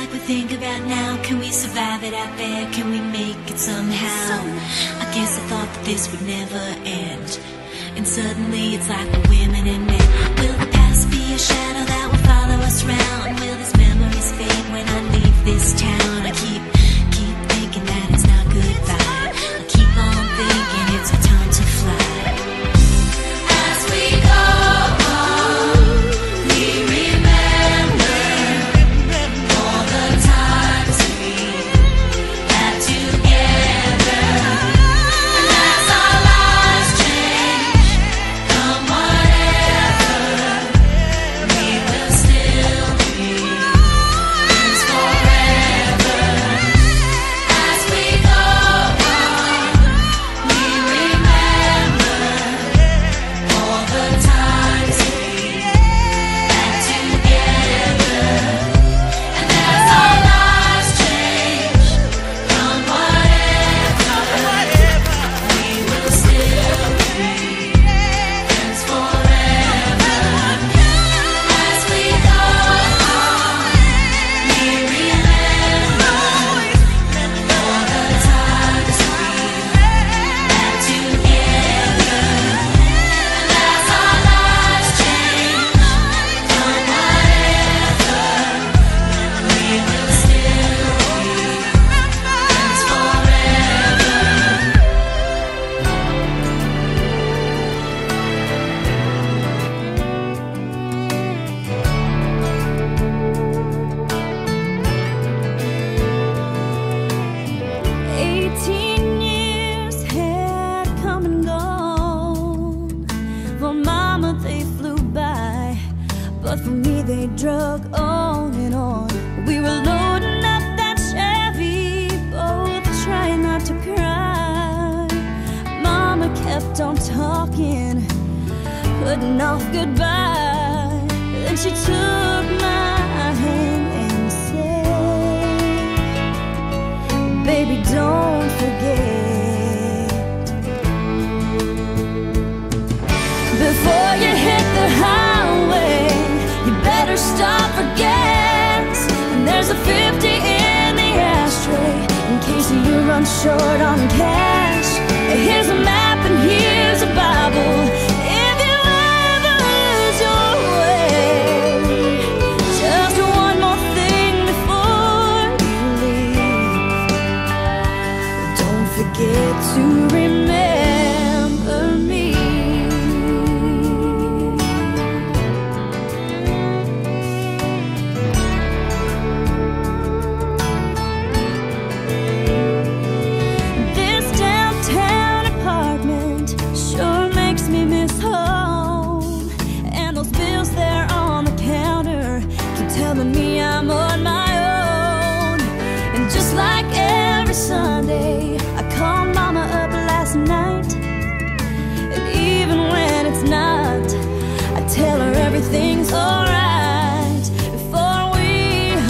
like we think about now. Can we survive it out there? Can we make it somehow? I guess I thought that this would never end, and suddenly it's like the women and men. Will the past be a shadow that will follow us round? Will these memories fade when I leave this town? I keep thinking that it's not goodbye. I keep on thinking it's our time to fly. As we go on, we remember all the times we had together. And as our lives change, come whatever, we will still be friends forever. As we go on, we remember all the times we had together. And as our lives change, come whatever, we will still be friends forever. As we go on, we remember all the times we had together. And as our lives change, come whatever, we will still be friends forever. Years had come and gone. For Mama they flew by, but for me they drug on and on. We were loading up that Chevy, both trying not to cry. Mama kept on talking, putting off goodbye. Then she took my hand and said, "Baby, don't forget, before you hit the highway, you better stop for gas. And there's a 50 in the ashtray in case you run short on cash. Here's a map and here's a Bible if you ever lose your way. Just one more thing before you leave. Don't forget to remember me." This downtown apartment sure makes me miss home. And those bills there on the counter keep telling me I'm on my own. And just like every Sunday, I call Mama up last night. And even when it's not, I tell her everything's alright. Before we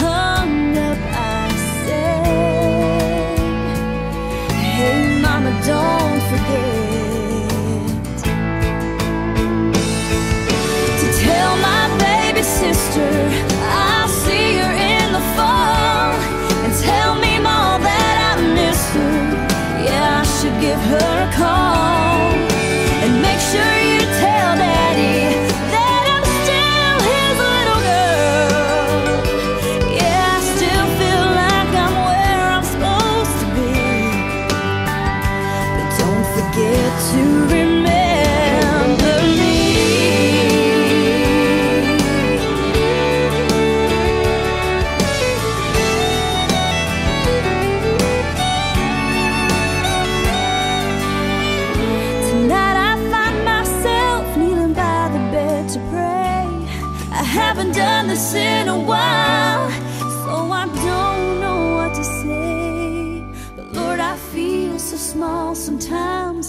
hung up, I said, "Hey Mama, don't forget to tell my baby sister I'll see her in the fall. And tell me, Mom, that I miss her. Yeah, I should give her a call. And make sure you tell Daddy that I'm still his little girl. Yeah, I still feel like I'm where I'm supposed to be. But don't forget to remember me." Tonight I find myself kneeling by the bed to pray. I haven't done this in a while, so I don't know what to say. But Lord, I feel so small sometimes,